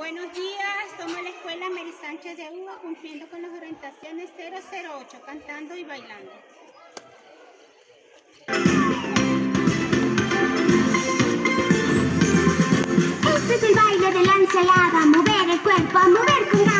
Buenos días, somos la escuela Mary Sánchez de Uva, cumpliendo con las orientaciones 008, cantando y bailando. Este es el baile de la ensalada, mover el cuerpo, mover con